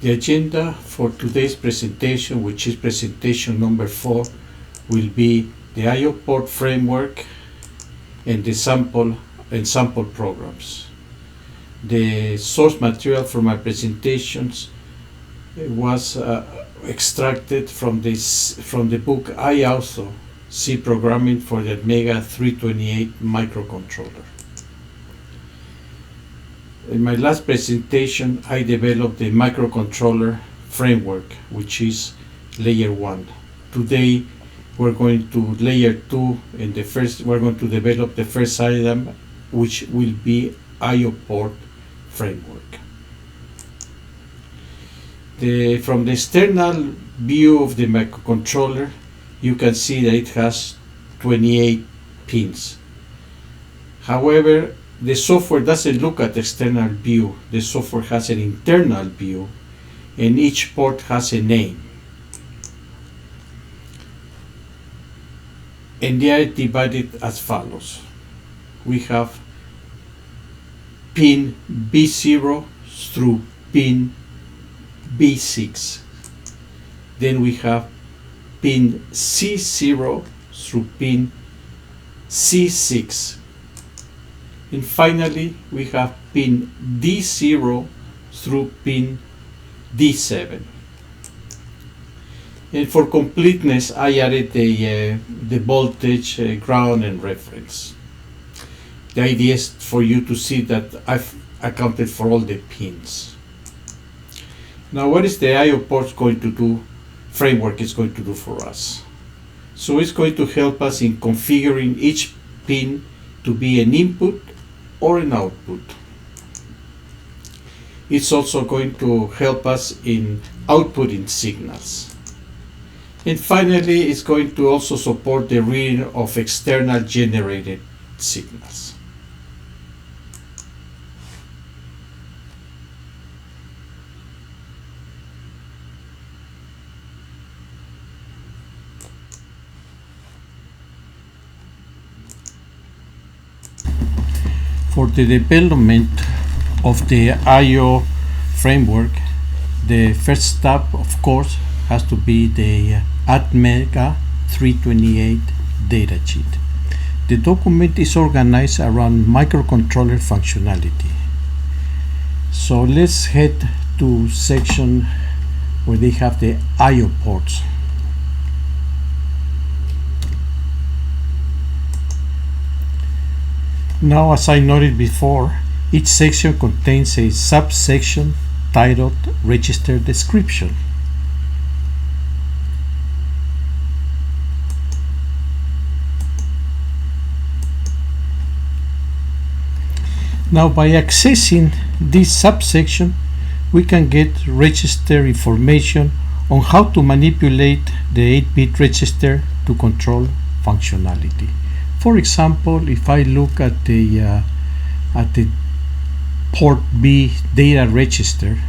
The agenda for today's presentation, which is presentation number 4, will be the I/O port framework and the sample programs. The source material for my presentations was extracted from the book I Also C Programming for the ATMEGA 328 microcontroller. In my last presentation, I developed the microcontroller framework, which is layer 1. Today, we're going to layer 2, and we're going to develop the first item, which will be I/O port framework. From the external view of the microcontroller, you can see that it has 28 pins. However, the software doesn't look at the external view. The software has an internal view, and each port has a name. And they are divided as follows. We have pin B0 through pin B6. Then we have pin C0 through pin C6. And finally, we have pin D0 through pin D7. And for completeness, I added the voltage, ground, and reference. The idea is for you to see that I've accounted for all the pins. Now, what is the I/O port framework is going to do for us? So it's going to help us in configuring each pin to be an input or an output. It's also going to help us in outputting signals. And finally, it's going to also support the reading of external generated signals. For the development of the I/O framework, the first step, of course, has to be the ATMEGA 328 datasheet. The document is organized around microcontroller functionality. So let's head to section where they have the I/O ports. Now, as I noted before, each section contains a subsection titled Register Description. Now, by accessing this subsection, we can get register information on how to manipulate the 8-bit register to control functionality. For example, if I look at the port B data register,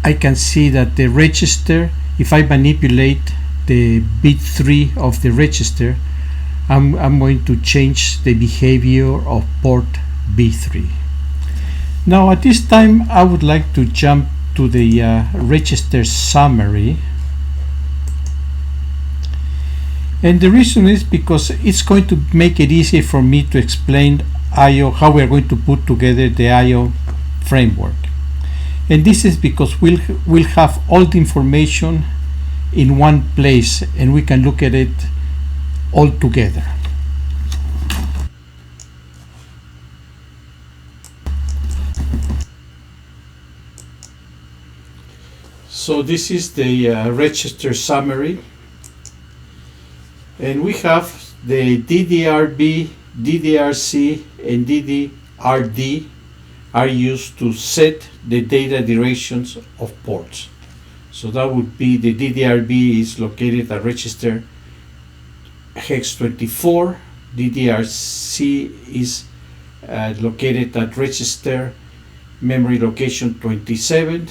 I can see that the register, if I manipulate the bit 3 of the register, I'm going to change the behavior of port B3. Now, at this time, I would like to jump to the register summary. And the reason is because it's going to make it easy for me to explain I/O, how we are going to put together the I/O framework. And this is because we'll have all the information in one place, and we can look at it all together. So this is the register summary. And we have the DDRB, DDRC, and DDRD are used to set the data directions of ports. So that would be the DDRB is located at register hex 24, DDRC is located at register memory location 27,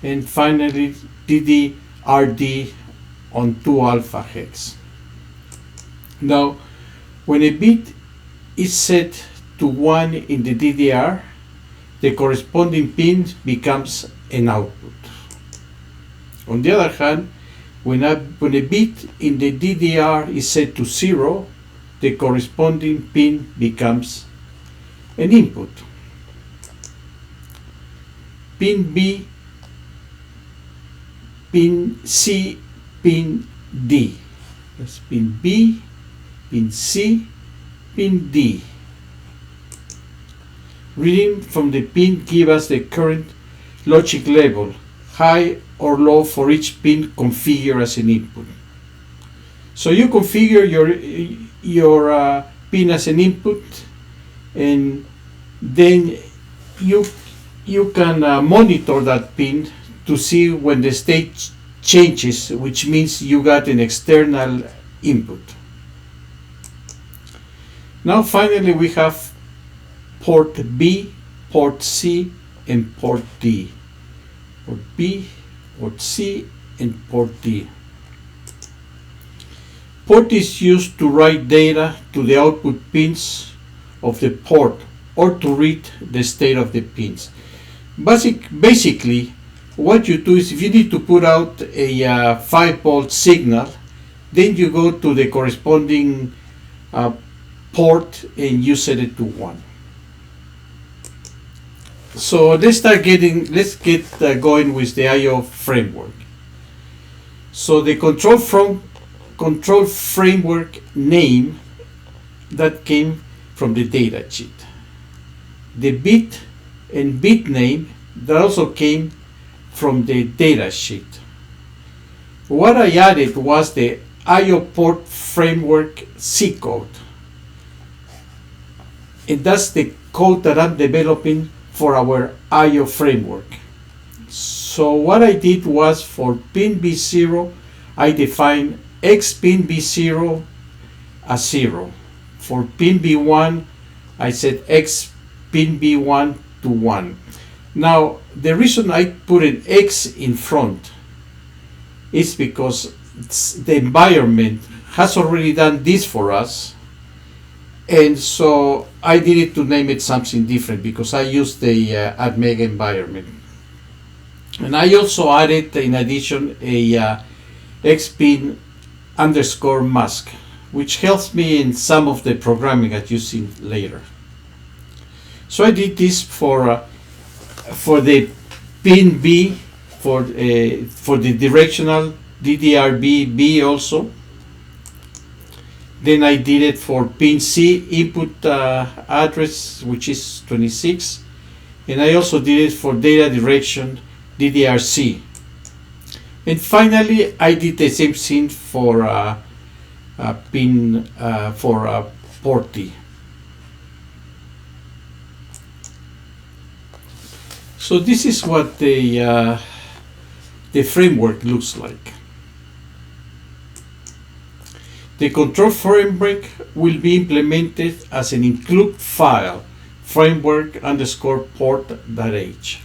and finally DDRD on 2 alpha hex. Now, when a bit is set to 1 in the DDR, the corresponding pin becomes an output. On the other hand, when a bit in the DDR is set to 0, the corresponding pin becomes an input. Pin B, pin C, pin D. That's pin B, pin C, pin D. Reading from the pin give us the current logic level, high or low for each pin configured as an input. So you configure your pin as an input, and then you can monitor that pin to see when the state changes, which means you got an external input. Now finally we have port B, port C, and port D. Port B, port C, and port D. Port is used to write data to the output pins of the port or to read the state of the pins. Basically, what you do is if you need to put out a 5-volt signal, then you go to the corresponding port and you set it to 1. So let's get going with the I/O framework. So the control framework name that came from the data sheet. The bit and bit name that also came from the data sheet. What I added was the I/O port framework C code. And that's the code that I'm developing for our I/O framework. So what I did was for pin B0, I defined X pin B0 as 0. For pin B1, I set X pin B1 to 1. Now, the reason I put an X in front is because the environment has already done this for us, and so I needed to name it something different because I used the ATMEGA environment. And I also added, in addition, a xpin underscore mask, which helps me in some of the programming that you see later. So I did this for the pin B, for the directional DDR B also. Then I did it for pin C input address, which is 26, and I also did it for data direction DDRC. And finally, I did the same thing for port D. So this is what the framework looks like. The control framework will be implemented as an include file, framework underscore port.h.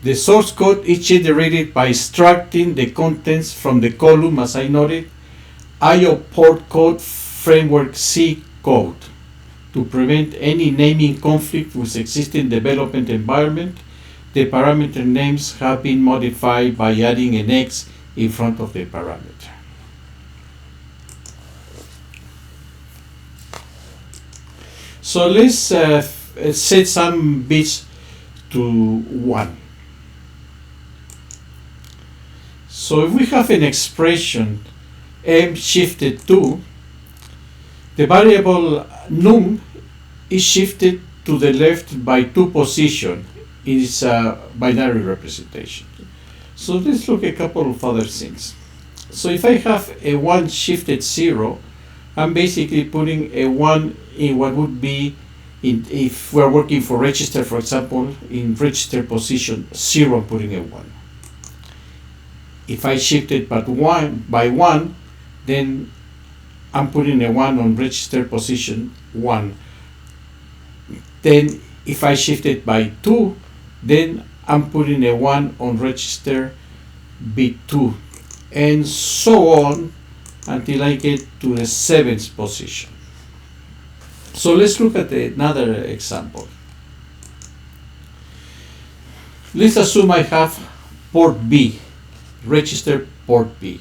The source code is generated by extracting the contents from the column, as I noted, I/O port code framework C code to prevent any naming conflict with existing development environment. The parameter names have been modified by adding an X in front of the parameter. So let's set some bits to 1. So if we have an expression m shifted to, the variable num is shifted to the left by 2 positions in its binary representation. So let's look at a couple of other things. So if I have a 1 shifted 0, I'm basically putting a 1 in what would be, if we're working for register, for example, in register position 0, I'm putting a 1. If I shift it by 1, then I'm putting a 1 on register position 1. Then if I shift it by 2, then I'm putting a 1 on register bit 2, and so on until I get to the 7th position. So let's look at another example. Let's assume I have port B, register port B.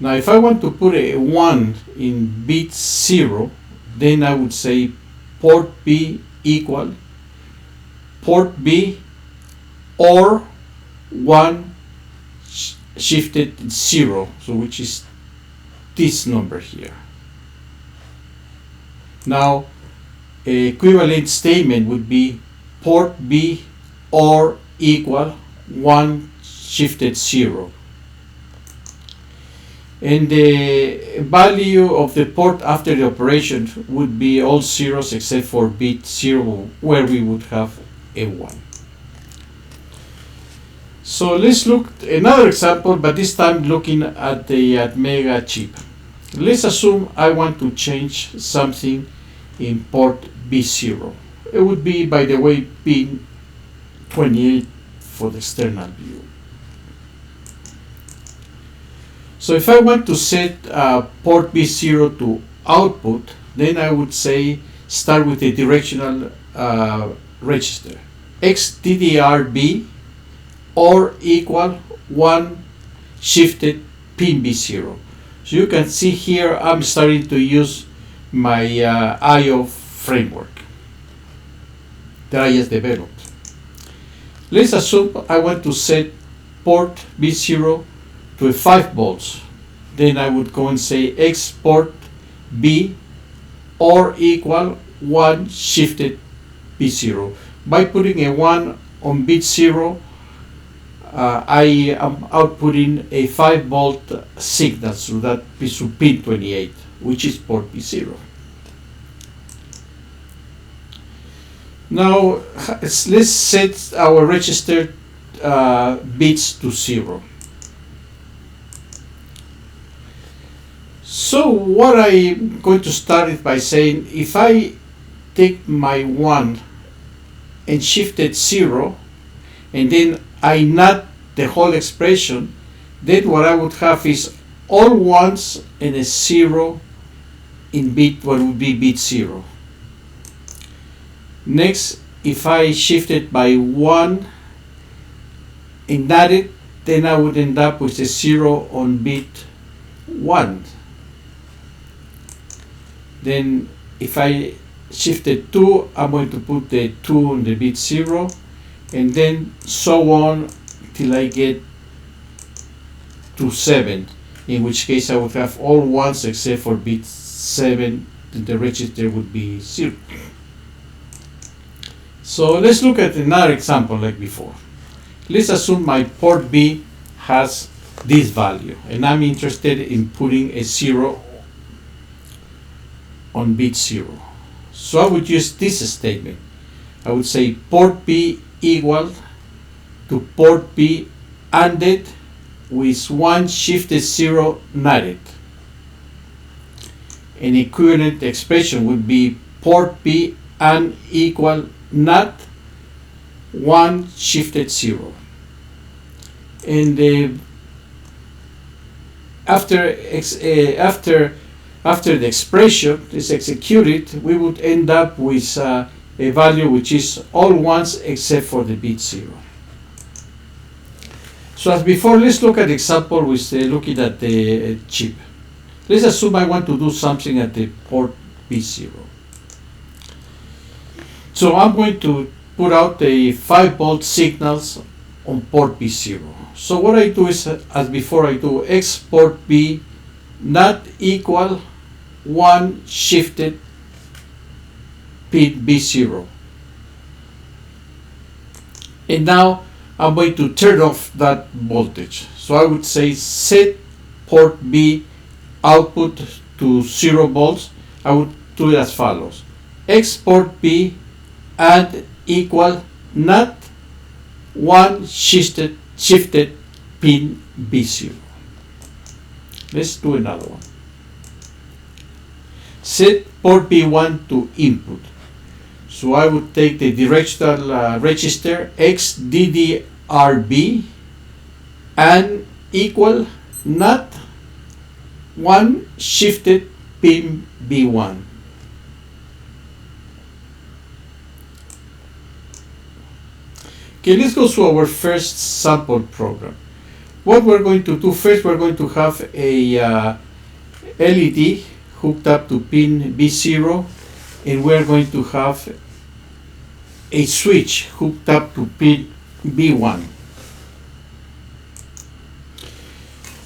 Now if I want to put a 1 in bit 0, then I would say port B equal port B or 1 shifted 0, so which is this number here. Now equivalent statement would be port B or equal 1 shifted 0. And the value of the port after the operation would be all zeros except for bit 0 where we would have a 1. So let's look at another example, but this time looking at the ATMEGA chip. Let's assume I want to change something in port B0. It would be, by the way, pin 28 for the external view. So if I want to set port B0 to output, then I would say start with the directional register XDDRB or equal 1 shifted pin B0. So you can see here I'm starting to use my I/O framework that I just developed. Let's assume I want to set port B0 to 5 volts. Then I would go and say X port B or equal 1 shifted B0. By putting a 1 on bit 0, I am outputting a 5 volt signal, so that is to pin 28, which is port B0. Now let's set our register bits to 0. So what I'm going to start is by saying, if I take my 1 and shift it 0, and then I NOT the whole expression, then what I would have is all 1s and a 0 in bit, what would be bit 0. Next, if I shift it by 1 and NOT it, then I would end up with a 0 on bit 1. Then if I shifted 2, I'm going to put the 2 on the bit 0, and then so on till I get to 7, in which case I would have all 1s except for bit 7, and the register would be 0. So let's look at another example like before. Let's assume my port B has this value, and I'm interested in putting a 0 on bit 0. So I would use this statement. I would say port B equal to port B ANDed with 1 shifted 0 NOTed. An equivalent expression would be port B AND equal NOT 1 shifted 0. And after the expression is executed, we would end up with a value which is all 1s except for the bit 0. So as before, let's look at the example with looking at the chip. Let's assume I want to do something at the port B0. So I'm going to put out the 5 volt signals on port B0. So what I do is, as before, I do X port B not equal 1 shifted pin B0. And now I'm going to turn off that voltage. So I would say set port B output to 0 volts. I would do it as follows. X port B and equal not 1 shifted pin B0. Let's do another one. Set port B1 to input. So I would take the directional register XDDRB and equal not 1 shifted pin B1. Okay, let's go to our first sample program. What we're going to do first, we're going to have a LED hooked up to pin B0, and we're going to have a switch hooked up to pin B1.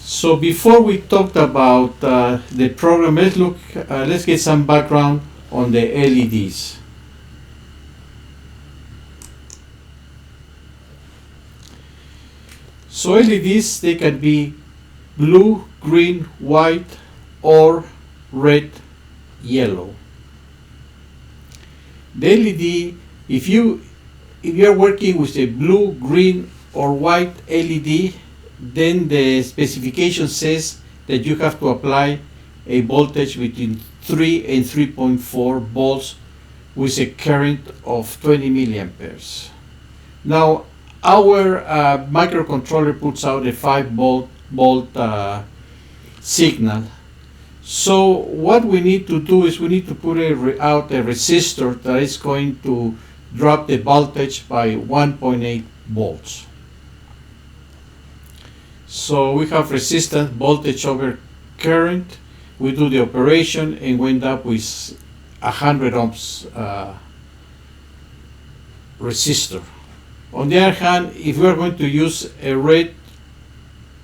So before we talked about the program, let's get some background on the LEDs. So LEDs, they can be blue, green, white, or red, yellow. The LED, if you are working with a blue, green, or white LED, then the specification says that you have to apply a voltage between 3 and 3.4 volts with a current of 20 milliamperes. Now, our microcontroller puts out a 5 volt signal. So what we need to do is we need to put out a resistor that is going to drop the voltage by 1.8 volts. So we have resistance, voltage over current. We do the operation and we end up with 100 ohms resistor. On the other hand, if we are going to use a red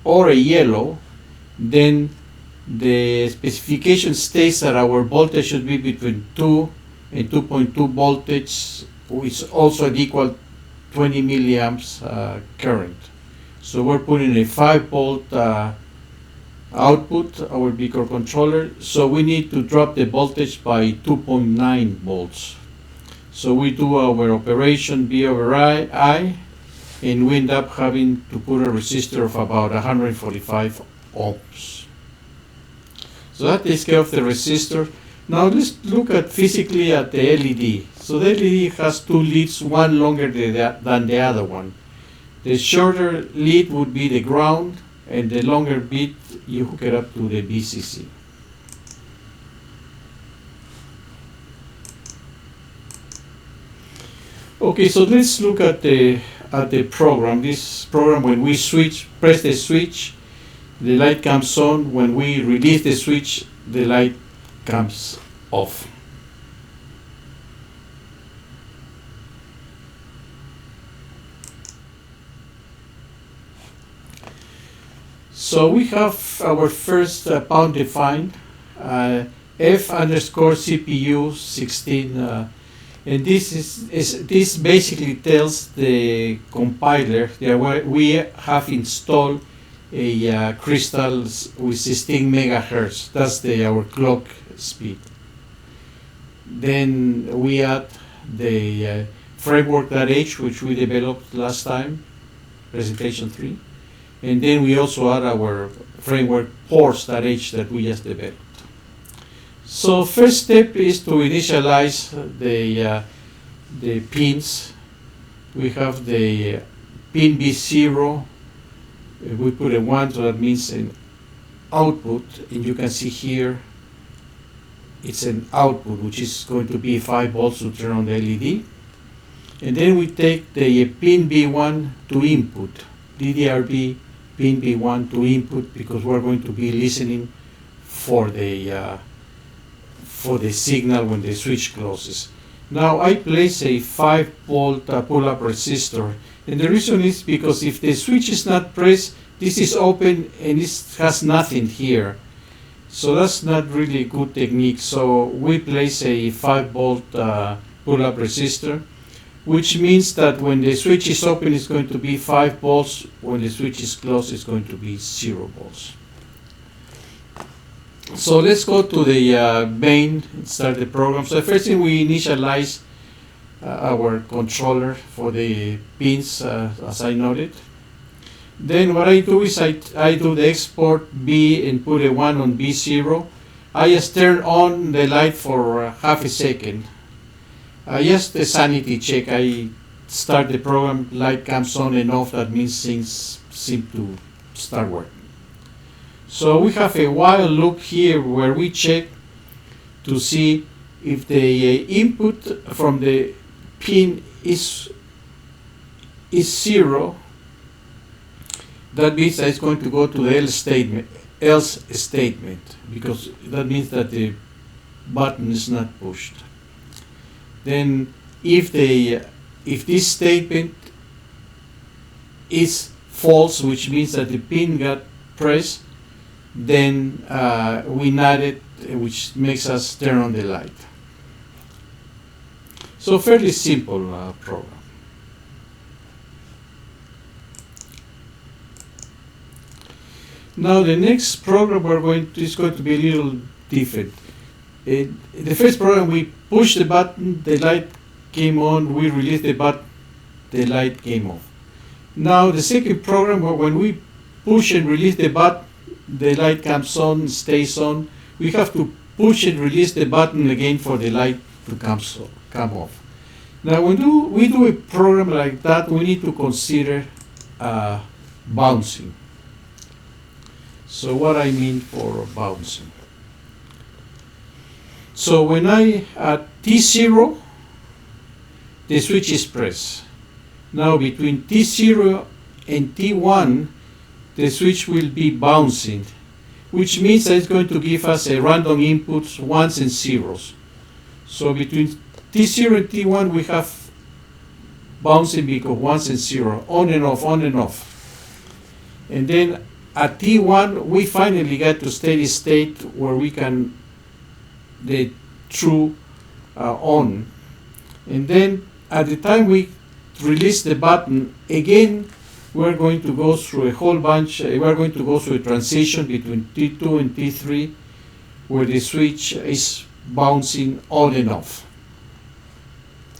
or a yellow, then the specification states that our voltage should be between 2 and 2.2 voltage, which also equal 20 milliamps current. So we're putting a 5 volt output, our microcontroller, so we need to drop the voltage by 2.9 volts. So we do our operation V over I, and we end up having to put a resistor of about 145 ohms. So that takes care of the resistor. Now let's look at physically at the LED. So the LED has two leads, one longer than the other one. The shorter lead would be the ground, and the longer bit you hook it up to the VCC. Okay, so let's look at the program. This program, when we press the switch, the light comes on. When we release the switch, the light comes off. So we have our first pound defined, F underscore CPU 16. And this basically tells the compiler that we have installed a crystal with 16 megahertz. That's our clock speed. Then we add the framework.h, which we developed last time, presentation 3. And then we also add our framework ports.h that we just developed. So first step is to initialize the pins. We have the pin B0. We put a 1, so that means an output. And you can see here it's an output, which is going to be 5 volts to turn on the LED. And then we take the pin B1 to input, DDRB pin B1 to input, because we're going to be listening for the signal when the switch closes. Now I place a 5 volt pull-up resistor, and the reason is because if the switch is not pressed, this is open and this has nothing here. So that's not really a good technique. So we place a 5 volt pull-up resistor, which means that when the switch is open, it's going to be 5 volts. When the switch is closed, it's going to be 0 volts. So let's go to the main and start the program. So the first thing, we initialize our controller for the pins, as I noted. Then what I do is I do the export B and put a 1 on B0. I just turn on the light for half a second. Just a sanity check. I start the program, light comes on and off. That means things seem to start working. So we have a while loop here where we check to see if the input from the pin is is 0, that means that it's going to go to the else statement, because that means that the button is not pushed. Then if this statement is false, which means that the pin got pressed, then we nod it, which makes us turn on the light. So fairly simple program. Now the next program is going to be a little different. The first program, we push the button, the light came on, we release the button, the light came off. Now the second program, when we push and release the button, the light comes on, stays on. We have to push and release the button again for the light to come off. Now when we do a program like that, we need to consider bouncing. So what I mean for bouncing. So when at T0, the switch is pressed. Now between T0 and T1, the switch will be bouncing, which means that it's going to give us a random inputs, ones and zeros. So between T0 and T1, we have bouncing because ones and zero, on and off, on and off. And then at T1, we finally get to steady state where we can the true on. And then at the time we release the button, again, we're going to go through a whole bunch, we're going to go through a transition between T2 and T3, where the switch is bouncing on and off.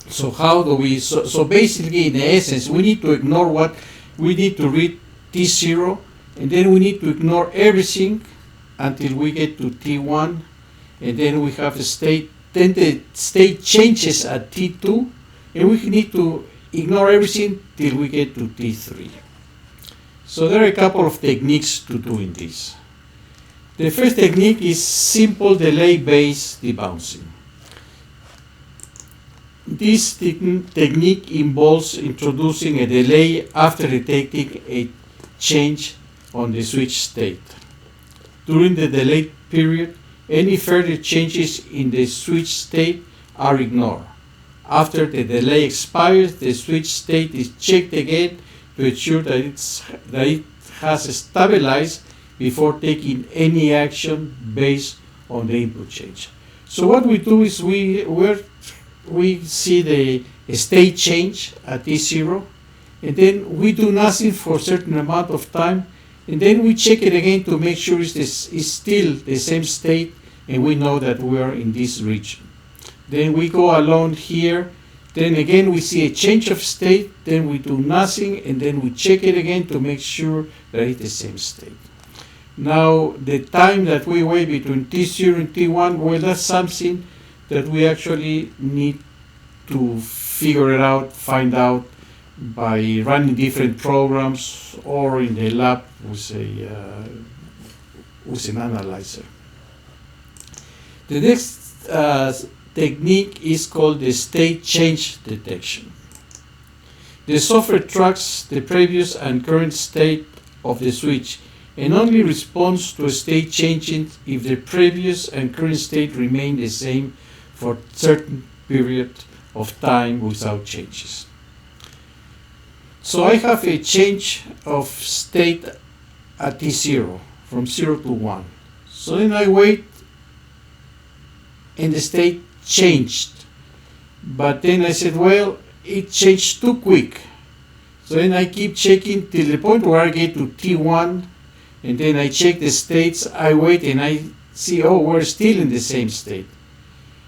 So how do we, so basically in essence, we need to ignore what, we need to read T0, and then we need to ignore everything until we get to T1, and then we have a state, then the state changes at T2, and we need to ignore everything till we get to T3. So there are a couple of techniques to doing this. The first technique is simple delay-based debouncing. This technique involves introducing a delay after detecting a change on the switch state. During the delay period, any further changes in the switch state are ignored. After the delay expires, the switch state is checked again to ensure that it has stabilized before taking any action based on the input change. So what we do is we see the state change at T0, and then we do nothing for a certain amount of time, and then we check it again to make sure it's still the same state, and we know that we are in this region. Then we go along here, then again we see a change of state, then we do nothing, and then we check it again to make sure that it's the same state. Now the time that we wait between T0 and T1, well, that's something that we actually need to figure it out, find out by running different programs or in the lab with an analyzer. The next technique is called the state change detection. The software tracks the previous and current state of the switch and only responds to a state changing if the previous and current state remain the same for a certain period of time without changes. So I have a change of state at T0 from 0 to 1. So then I wait and the state changed. But then I said, well, it changed too quick. So then I keep checking till the point where I get to T1, and then I check the states, I wait and I see, oh, we're still in the same state.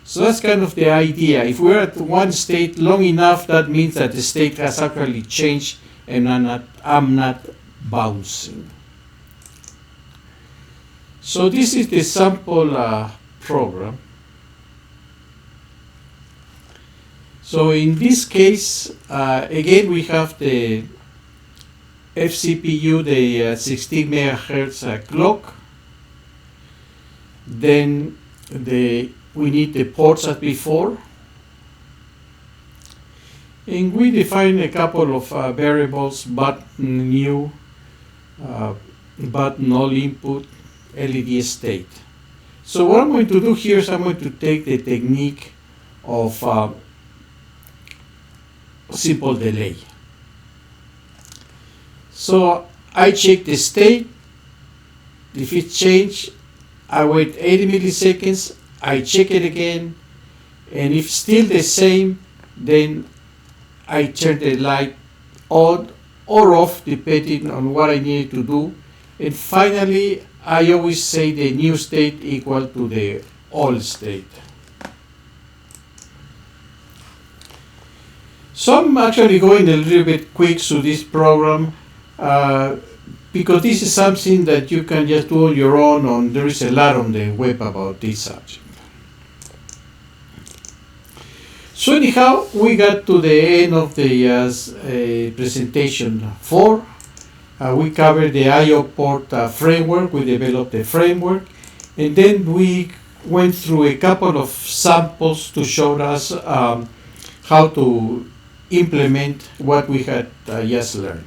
So that's kind of the idea. If we're at one state long enough, that means that the state has actually changed and I'm not bouncing. So this is the sample program. So in this case, again, we have the FCPU, the 16 megahertz clock. Then we need the ports as before. And we define a couple of variables, but new, but null input, LED state. So what I'm going to do here is I'm going to take the technique of simple delay. So I check the state. If it changed, I wait 80 milliseconds, I check it again, and if still the same, then I turn the light on or off depending on what I need to do. And finally, I always say the new state equal to the old state. So I'm actually going a little bit quick through this program because this is something that you can just do on your own. There is a lot on the web about this subject. So anyhow, we got to the end of the presentation 4. We covered the I/O port framework. We developed the framework, and then we went through a couple of samples to show us how to implement what we had just learned.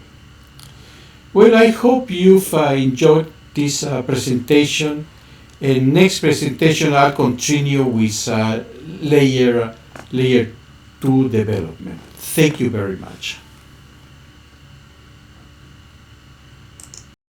Well, I hope you've enjoyed this presentation, and next presentation I'll continue with layer 2 development. Thank you very much.